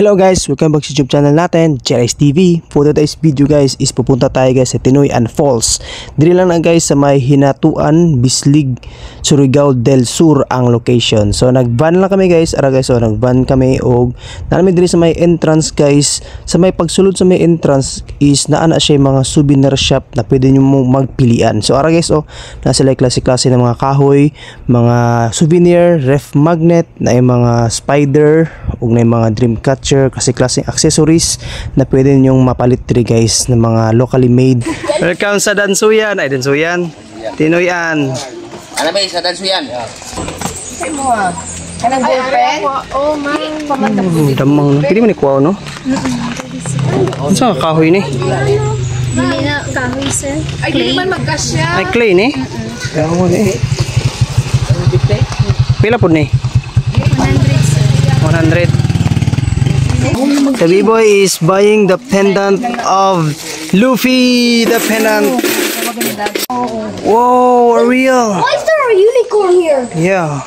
Hello guys, welcome back sa YouTube channel natin, Jerry's TV. For today's video guys is pupunta tayo guys sa Tinoyan Falls. Dili lang na guys sa may Hinatuan, Bislig, Surigao del Sur ang location. So nag-van lang kami guys, nag-van kami og namin diri sa may entrance guys. Sa may pagsulod sa may entrance is naana siya mga souvenir shop na pwede nyo mong magpilian. So guys, nasa like klase-klase ng mga kahoy, mga souvenir, ref magnet, na mga spider, ug na mga dream catcher, kasi klaseng accessories na pwede ninyong mapalit diri guys ng mga locally made. Welcome sa Dansuyan. Ay Dansuyan. Tinoyan. Ano ba sa Dansuyan? Say mo ah. Kanang girlfriend? Oh my. Damang. Pili mo ni kuwaw no? Ano sa kahoy ni? Dili na kahoy sir. Ay, hindi man magkasya. Ay clay ni? Yawa ni. Pila po ni? 100 sir. 100. The B-boy is buying the pendant of Luffy, the pendant. Whoa, a real. Why is there a unicorn here? Yeah.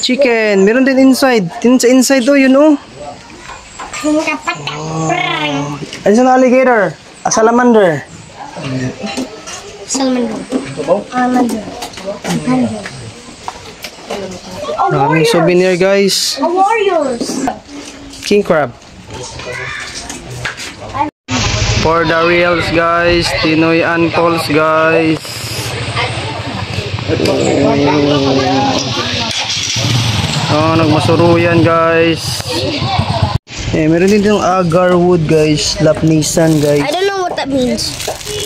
Chicken. Meron din inside. Inside though, you know. Ano sa alligator? A salamander. Salamander. Maraming souvenir guys. A warriors. King crab. For the reals guys, Tinoyan Falls guys. Nagmasuruyan guys. Meron din yung agar wood guys, lap Nissan guys. I don't know what that means.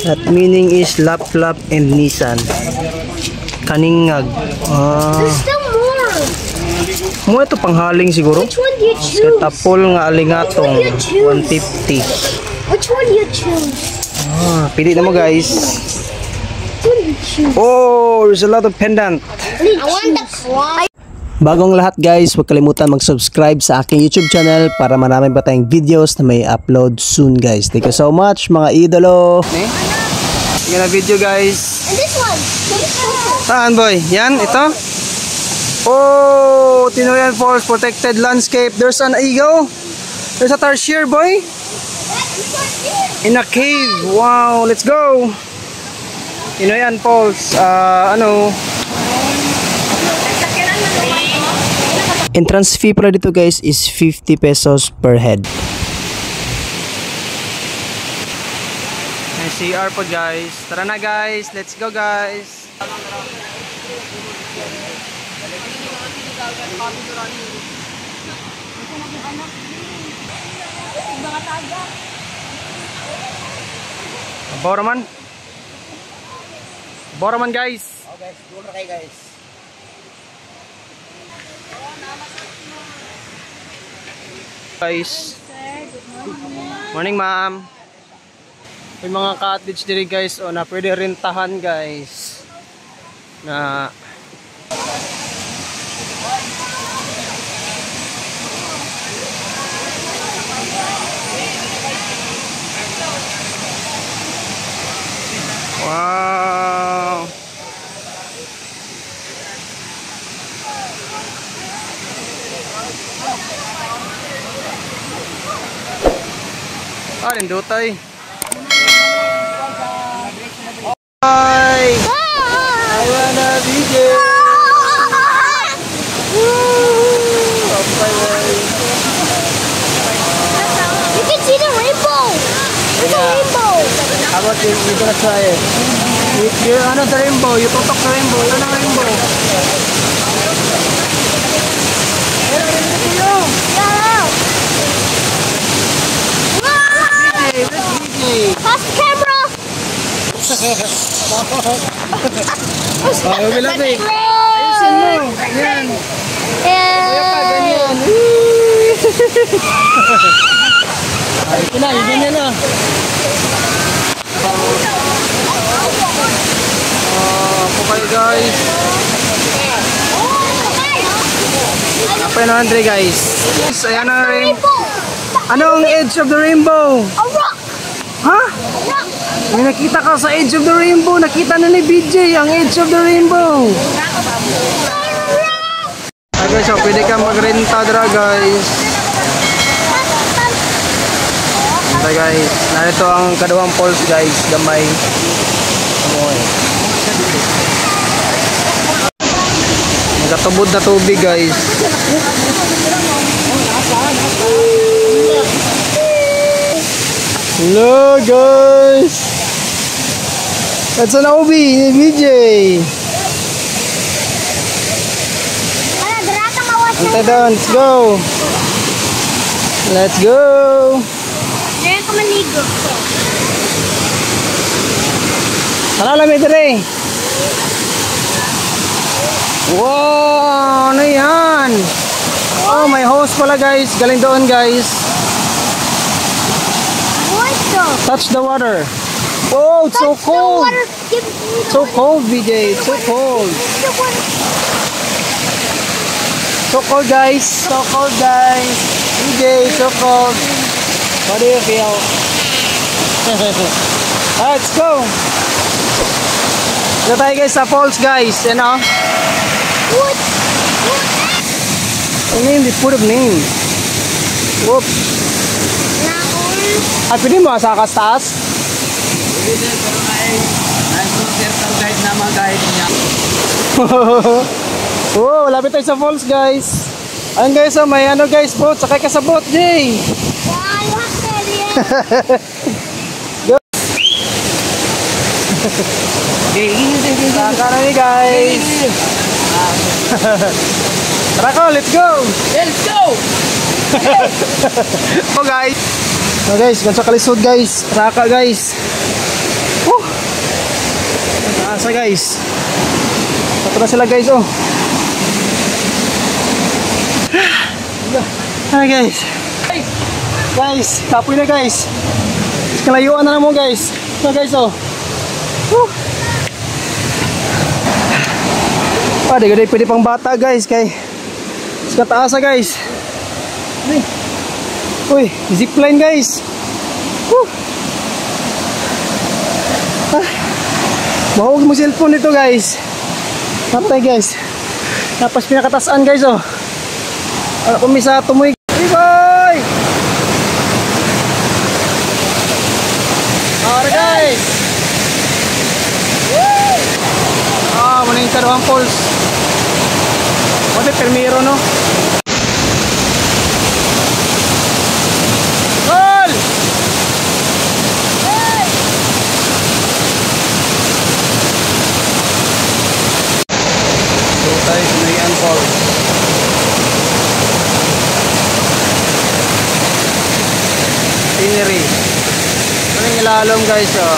That meaning is lap and Nissan. Kaningag. There's still more. Mo ito panghaling siguro. Which one do you choose? Tapol nga alingatong 150. Which one do you choose? Pili na mo guys. Which one do you choose? Oh, there's a lot of pendant. I want the fly. Bagong lahat guys, huwag kalimutan mag-subscribe sa aking YouTube channel para marami pa tayong videos na may upload soon guys. Thank you so much mga idolo. Yan na video guys. And this one. Saan boy? Yan, ito. Oh, Tinoyan Falls protected landscape. There's an eagle. There's a tarsier boy. In a cave. Wow, let's go. Tinoyan Falls. Entrance fee pala dito guys is 50 pesos per head. May CR po guys. Tara na guys. Let's go guys. Boraman. Boraman guys. Oh guys, doon na kayo guys. Guys. Morning ma'am. May mga cottage diri guys na pwede rentahan guys. Na wow. Lindutay. Hi. I wanna be there. You can see the rainbow. There's a rainbow. How about you're gonna try it? You're the rainbow. You tutok sa rainbow. Ano ang rainbow? Pass the camera. Oh, bilang eh. Ayusin mo. Yan. Ganyan. Ay, ito na. Yung ganyan na. Po kayo guys. Apa yung Andre guys? Ayan na rin. Anong edge of the rainbow? A rock. Ha? May nakita ka sa edge of the rainbow. Nakita na ni BJ ang edge of the rainbow. Guys, so pwede ka magrenta dra guys. So guys, narito ang kaduhang falls guys, gamay. Amoy. Nagkatubod na tubig guys. Hello guys. That's an OB, BJ. Para dirata mawas. Antay doon, let's go. Let's go. Diyan ka maligo. Tara lang dire. Wow, ano yan? Oh, may hose pala guys. Galing doon guys. What the? Touch the water. Oh, it's so Touch the cold. water. Give me the So water. cold, BJ. It's so cold. The water. So cold, guys. So cold, guys. BJ, so cold. What do you feel? Alright, let's go. Dito tayo guys sa falls, guys. You know? What? I mean, they put a name. Whoop. Naon. At pwede mo sa taas? Oh, lapit tayo sa falls guys. Ayun guys, oh, may ano guys, boat. Sakay ka sa boat, Jay. Wow, you have to be. Saka na ni guys. Tara ko, let's go. Let's go! Oh guys. Oh guys, ganso kalisod guys. Raka guys. Asa guys. Saka na sila guys, oh. Hi guys. Guys, tapoy na guys. Kalayuan na mo guys. So guys, oh. Di pwede pang bata guys kay sa taas guys. Uy, zipline guys. Mahawag mo cellphone nito guys. Patay guys. Tapos pinakatasan guys, oh. Wala kong misa tumoy. Bye! Alright guys. Maning kaduhang falls. Mati permiro no. Gol! So tayo Sinayan Falls. Scenery. Maning ilalom guys, oh.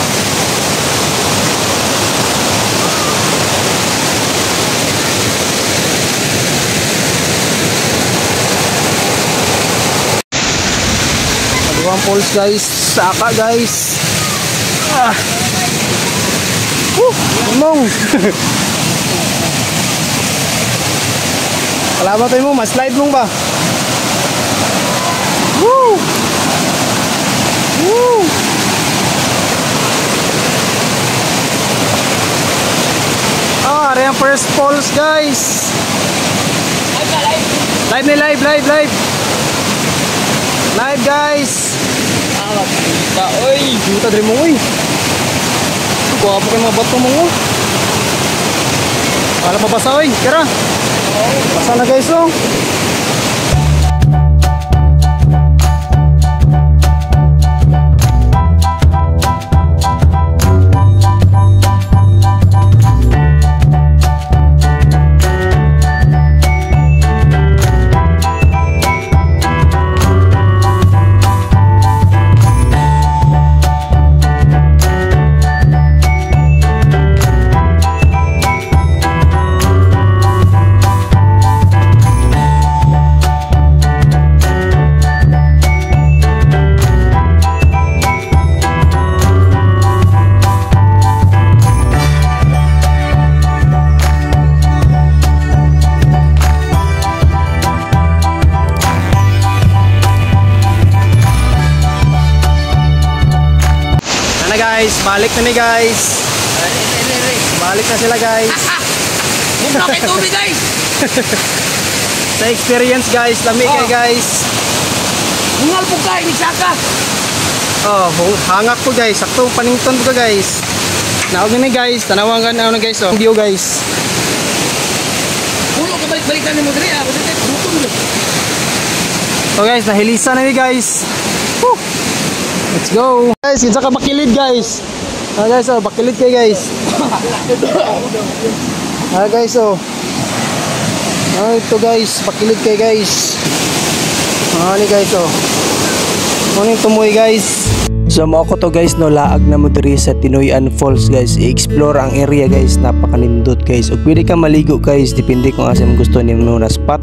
Kaduhang falls guys, saka guys. Umong. Kalaban tayo mo, mas slide mong ba? Woo! Woo! Ari ang first falls guys. Live na live, live, live. Live guys. Kita, oy! Kita dari mo, uy. Guwapo kayo mga bato mo, oh. Wala pa basa, uy. Kira. Basa na guys, oh. Guys, balik na ni guys. Balik na sila guys. Muna kay tubig guys! Sa experience guys, lami kay guys. Mungal po kayo, ni Saka! Oh, hangak ko guys. Sakto panington ko guys. Naog na guys. Tanawan ka na guys. Oh, view guys. Pulo ka balik-balikan ni mo diri. Ako dito dutong mo. So guys, nahilisa na ni guys. Woo! Let's go. Guys, kinsa ka bakilid guys. Guys, oh, bakilid kay guys. Guys, oh. Ito guys, bakilid kay guys. Ni guys, oh. Ano yung tumoy guys. So mo ako to guys, no, laag na mo diri sa Tinoyan Falls guys. I-explore ang area guys, napakanindot guys. O pwede ka maligo guys, depende kung asa mo gusto nimo na spot.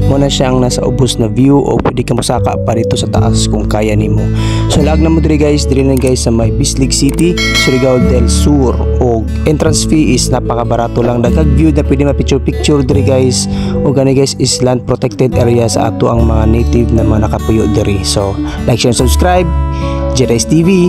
Muna siyang nasa ubos na view o pwede ka masaka pa dito sa taas kung kaya nimo. So laag na mo diri guys, diri na guys sa may Bislig City, Surigao del Sur. O entrance fee is napakabarato lang. Dagag view na pwede ma-picture diri guys. O gani guys is land protected area sa ato ang mga native na mga nakapuyo diri. So like, share, subscribe. Jedi's TV.